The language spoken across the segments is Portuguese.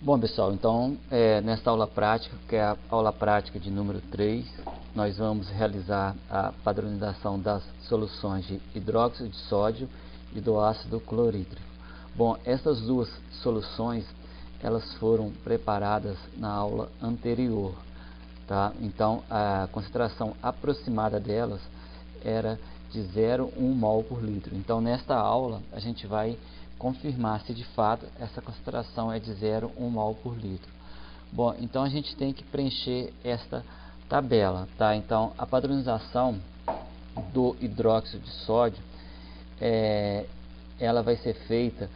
Bom, pessoal, então nesta aula prática, que é a aula prática de número 3, nós vamos realizar a padronização das soluções de hidróxido de sódio e do ácido clorídrico. Bom, essas duas soluções, elas foram preparadas na aula anterior, tá? Então, a concentração aproximada delas era de 0,1 mol por litro. Então, nesta aula, a gente vai confirmar se de fato essa concentração é de 0,1 mol por litro. Bom, então a gente tem que preencher esta tabela, tá? Então, a padronização do hidróxido de sódio, ela vai ser feita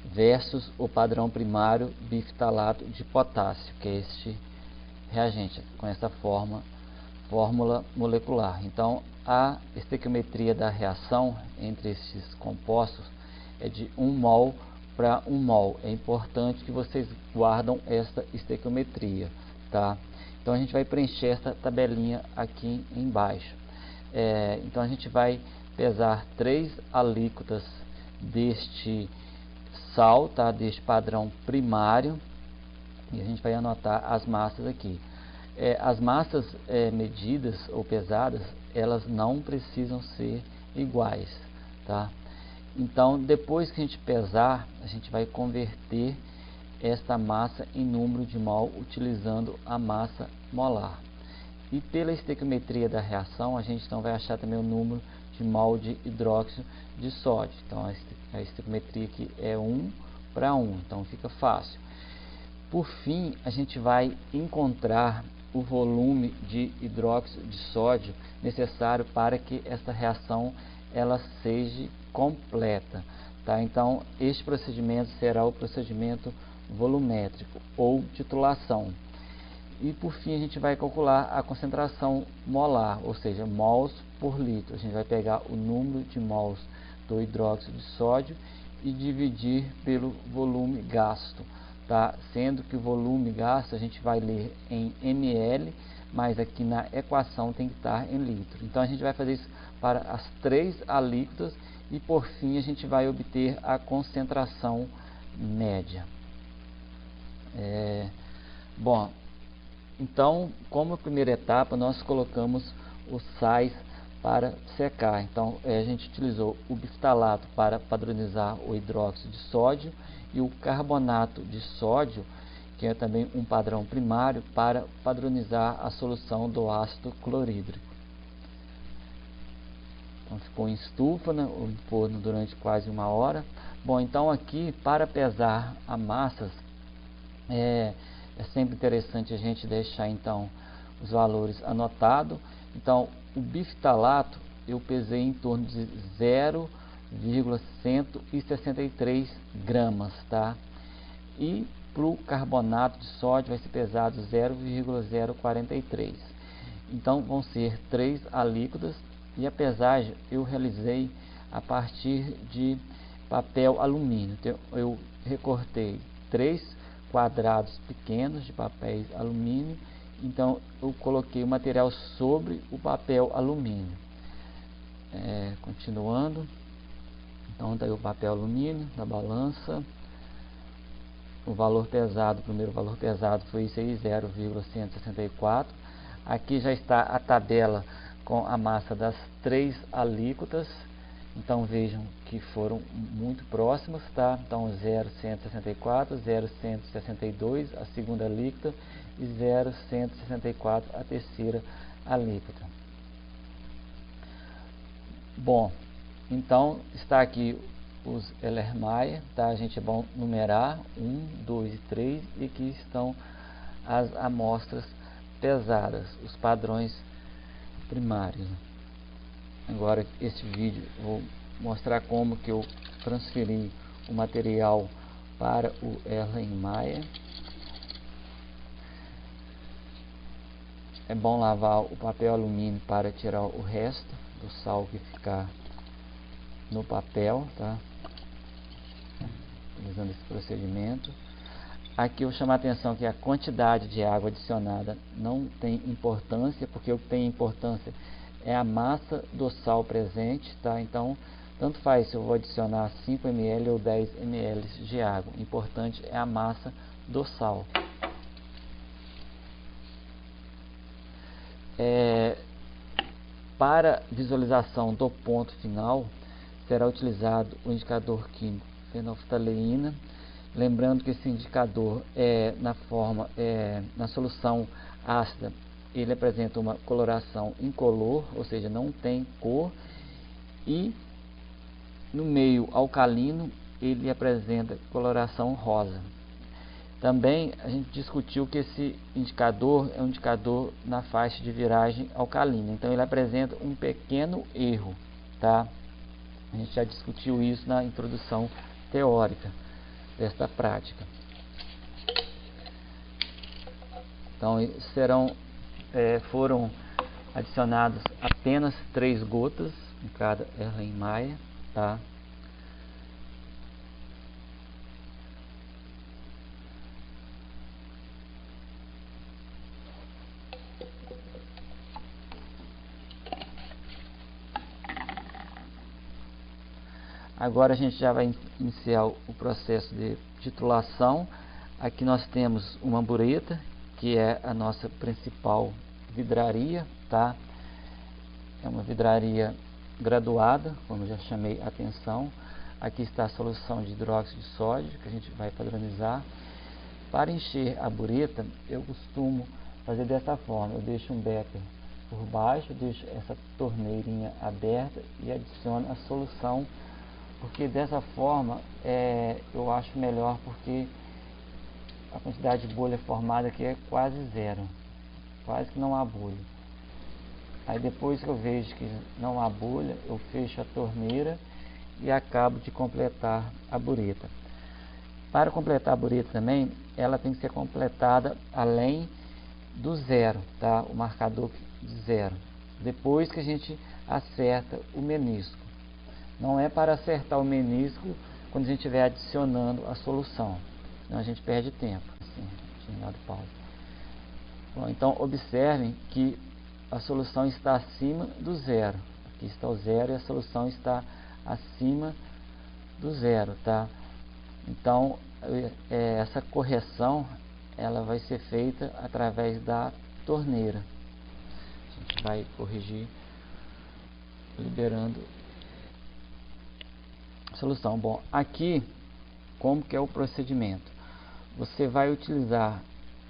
versus o padrão primário bifitalato de potássio, que é este reagente, com essa fórmula molecular. Então, a estequiometria da reação entre esses compostos é de 1 mol para 1 mol. É importante que vocês guardam esta estequiometria, tá? Então, a gente vai preencher essa tabelinha aqui embaixo. Então, a gente vai pesar 3 alíquotas deste sal, tá? Deste padrão primário, e a gente vai anotar as massas aqui. As massas medidas ou pesadas, elas não precisam ser iguais, tá? Então, depois que a gente pesar, a gente vai converter esta massa em número de mol utilizando a massa molar. E pela estequiometria da reação, a gente então vai achar também o número de mol de hidróxido de sódio. Então, a estequiometria aqui é 1 para 1, então fica fácil. Por fim, a gente vai encontrar o volume de hidróxido de sódio necessário para que essa reação ela seja completa, tá? Então, este procedimento será o procedimento volumétrico ou titulação. E por fim, a gente vai calcular a concentração molar, ou seja, mols por litro. A gente vai pegar o número de mols do hidróxido de sódio e dividir pelo volume gasto, tá? Sendo que o volume gasto a gente vai ler em ml, mas aqui na equação tem que estar em litro. Então, a gente vai fazer isso para as 3 alíquotas e por fim a gente vai obter a concentração média. Bom, então, como primeira etapa, nós colocamos os sais para secar. Então, a gente utilizou o bifitalato para padronizar o hidróxido de sódio e o carbonato de sódio, que é também um padrão primário, para padronizar a solução do ácido clorídrico. Então, ficou em estufa, né, ou em forno durante quase 1 hora. Bom, então aqui, para pesar a massas, é sempre interessante a gente deixar então os valores anotados. Então, o bifitalato eu pesei em torno de 0,163 gramas, tá? E para o carbonato de sódio vai ser pesado 0,043. Então, vão ser 3 alíquotas. E a pesagem eu realizei a partir de papel alumínio. Então, eu recortei 3 quadrados pequenos de papéis alumínio. Então, eu coloquei o material sobre o papel alumínio. Continuando. Então, daí o papel alumínio da balança. O valor pesado, o primeiro valor pesado foi isso aí, 0,164. Aqui já está a tabela com a massa das 3 alíquotas. Então, vejam que foram muito próximas, tá? Então, 0,164, 0,162 a segunda alíquota e 0,164 a terceira alíquota. Bom, então está aqui os Erlenmeyer, tá? A gente é bom numerar 1, 2 e 3, e aqui estão as amostras pesadas, os padrões primários. Agora, esse vídeo eu vou mostrar como que eu transferi o material para o Erlenmeyer. É bom lavar o papel alumínio para tirar o resto do sal que ficar no papel, tá? Utilizando esse procedimento. Aqui eu vou chamar a atenção que a quantidade de água adicionada não tem importância, porque o que tem importância é a massa do sal presente, tá? Então, Tanto faz se eu vou adicionar 5 ml ou 10 ml de água. O importante é a massa do sal. Para visualização do ponto final, será utilizado o indicador químico fenolftaleína. Lembrando que esse indicador na solução ácida, ele apresenta uma coloração incolor, ou seja, não tem cor, e no meio alcalino ele apresenta coloração rosa. Também a gente discutiu que esse indicador é um indicador na faixa de viragem alcalina, então ele apresenta um pequeno erro, tá? A gente já discutiu isso na introdução teórica desta prática. Então foram adicionadas apenas 3 gotas em cada Erlenmeyer, tá? Agora a gente já vai iniciar o processo de titulação. Aqui nós temos uma bureta, que é a nossa principal vidraria, tá? É uma vidraria graduada, como já chamei a atenção. Aqui está a solução de hidróxido de sódio, que a gente vai padronizar. Para encher a bureta, eu costumo fazer dessa forma: eu deixo um becker por baixo, deixo essa torneirinha aberta e adiciono a solução, porque dessa forma eu acho melhor, porque a quantidade de bolha formada aqui é quase zero, quase que não há bolha. Aí depois que eu vejo que não há bolha, eu fecho a torneira e acabo de completar a bureta. Para completar a bureta também, ela tem que ser completada além do zero, tá? O marcador de zero, depois que a gente acerta o menisco. Não é para acertar o menisco quando a gente estiver adicionando a solução, senão a gente perde tempo. Assim, tinha dado pausa. Bom, então observem que a solução está acima do zero. Aqui está o zero e a solução está acima do zero, tá? Então essa correção ela vai ser feita através da torneira. A gente vai corrigir liberando solução. Bom, aqui como que é o procedimento? Você vai utilizar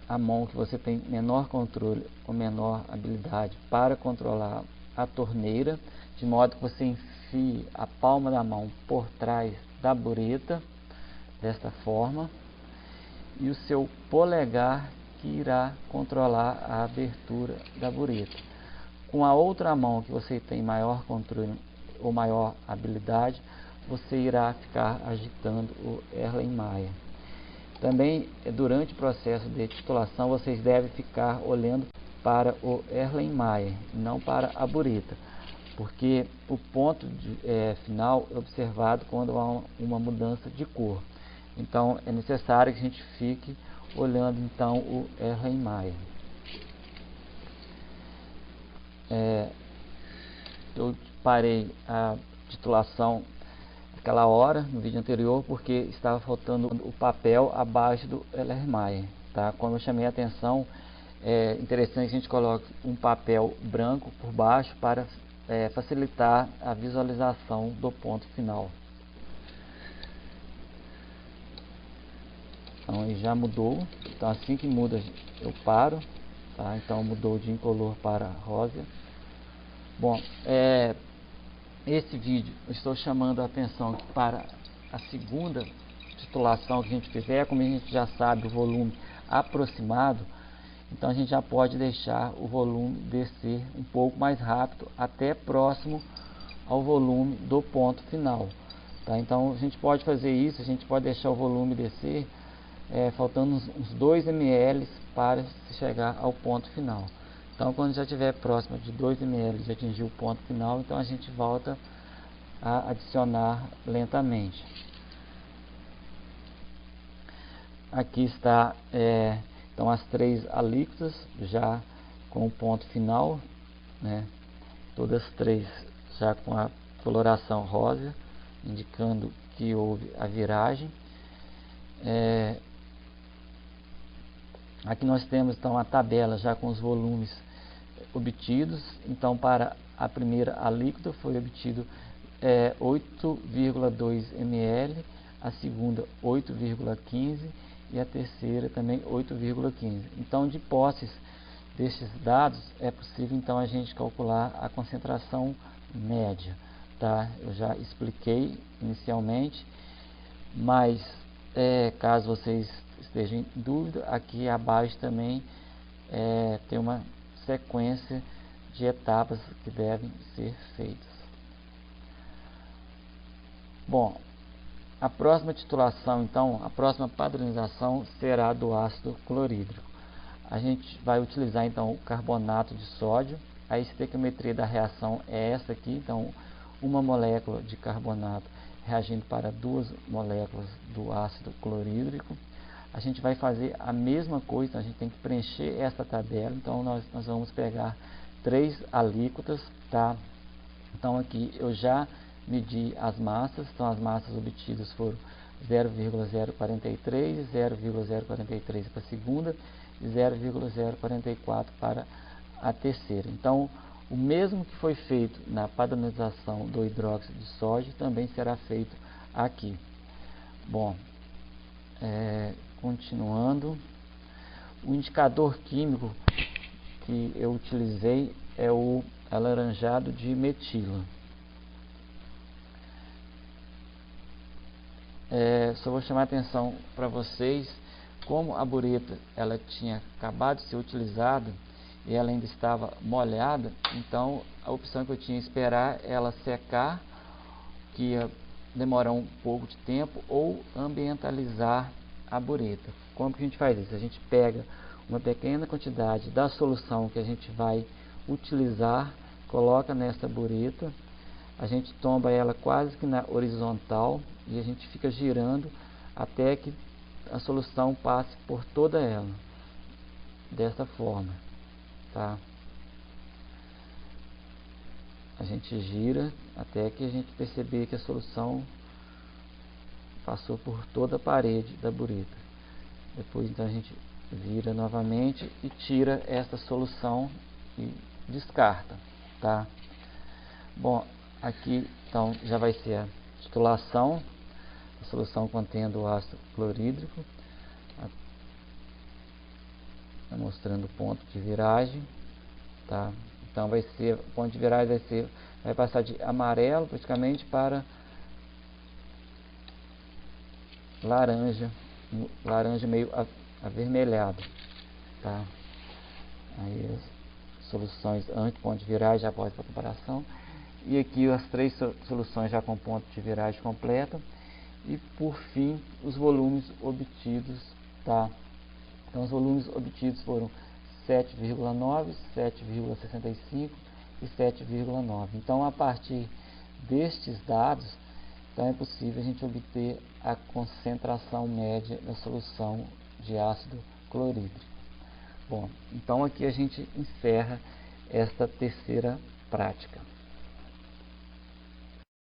a mão que você tem menor controle ou menor habilidade para controlar a torneira, de modo que você enfie a palma da mão por trás da bureta, desta forma, e o seu polegar que irá controlar a abertura da bureta. Com a outra mão que você tem maior controle ou maior habilidade, você irá ficar agitando o Erlenmeyer. Também, durante o processo de titulação, vocês devem ficar olhando para o Erlenmeyer, não para a bureta, porque o ponto final é observado quando há uma mudança de cor. Então, é necessário que a gente fique olhando então o Erlenmeyer. Eu parei a titulação aquela hora no vídeo anterior porque estava faltando o papel abaixo do Erlenmeyer, tá? Quando eu chamei a atenção, é interessante que a gente coloque um papel branco por baixo para facilitar a visualização do ponto final. Então ele já mudou, então assim que muda eu paro, tá? Então mudou de incolor para rosa. Bom, esse vídeo eu estou chamando a atenção para a segunda titulação que a gente fizer. Como a gente já sabe o volume aproximado, então a gente já pode deixar o volume descer um pouco mais rápido, até próximo ao volume do ponto final, tá? Então a gente pode fazer isso, a gente pode deixar o volume descer faltando uns 2 ml para se chegar ao ponto final. Então quando já estiver próximo de 2 ml de atingir o ponto final, então a gente volta a adicionar lentamente. Aqui está então as 3 alíquotas já com o ponto final, né? Todas 3 já com a coloração rosa. indicando que houve a viragem. Aqui nós temos então a tabela já com os volumes obtidos. Então, para a primeira alíquota foi obtido 8,2 ml, a segunda 8,15 e a terceira também 8,15. Então, de posses destes dados, é possível então a gente calcular a concentração média, tá? Eu já expliquei inicialmente, mas caso vocês estejam em dúvida, aqui abaixo também tem uma sequência de etapas que devem ser feitas. Bom, a próxima titulação, então, a próxima padronização será do ácido clorídrico. A gente vai utilizar então o carbonato de sódio. A estequiometria da reação é essa aqui, então uma molécula de carbonato reagindo para 2 moléculas do ácido clorídrico. A gente vai fazer a mesma coisa, então a gente tem que preencher essa tabela. Então nós vamos pegar 3 alíquotas, tá? Então aqui eu já medi as massas, então as massas obtidas foram 0,043, 0,043 para a segunda e 0,044 para a terceira. Então, o mesmo que foi feito na padronização do hidróxido de sódio também será feito aqui. Bom, continuando, o indicador químico que eu utilizei é o alaranjado de metila. Só vou chamar a atenção para vocês, como a bureta ela tinha acabado de ser utilizada e ela ainda estava molhada, então a opção que eu tinha esperar ela secar, que ia demorar um pouco de tempo, ou ambientalizar a bureta. Como que a gente faz isso? A gente pega uma pequena quantidade da solução que a gente vai utilizar, coloca nessa bureta, a gente tomba ela quase que na horizontal e a gente fica girando até que a solução passe por toda ela, dessa forma, tá? A gente gira até que a gente perceber que a solução passou por toda a parede da bureta. Depois então a gente vira novamente e tira essa solução e descarta, tá? Bom, aqui então já vai ser a titulação, a solução contendo o ácido clorídrico, mostrando o ponto de viragem, tá? Então vai ser, o ponto de viragem vai passar de amarelo praticamente para laranja meio avermelhado, tá? Aí as soluções antes do ponto de viragem, após a comparação. E aqui as 3 soluções já com ponto de viragem completa. E por fim, os volumes obtidos, tá? Então os volumes obtidos foram 7,9, 7,65 e 7,9. Então a partir destes dados, então é possível a gente obter a concentração média da solução de ácido clorídrico. Bom, então aqui a gente encerra esta terceira prática.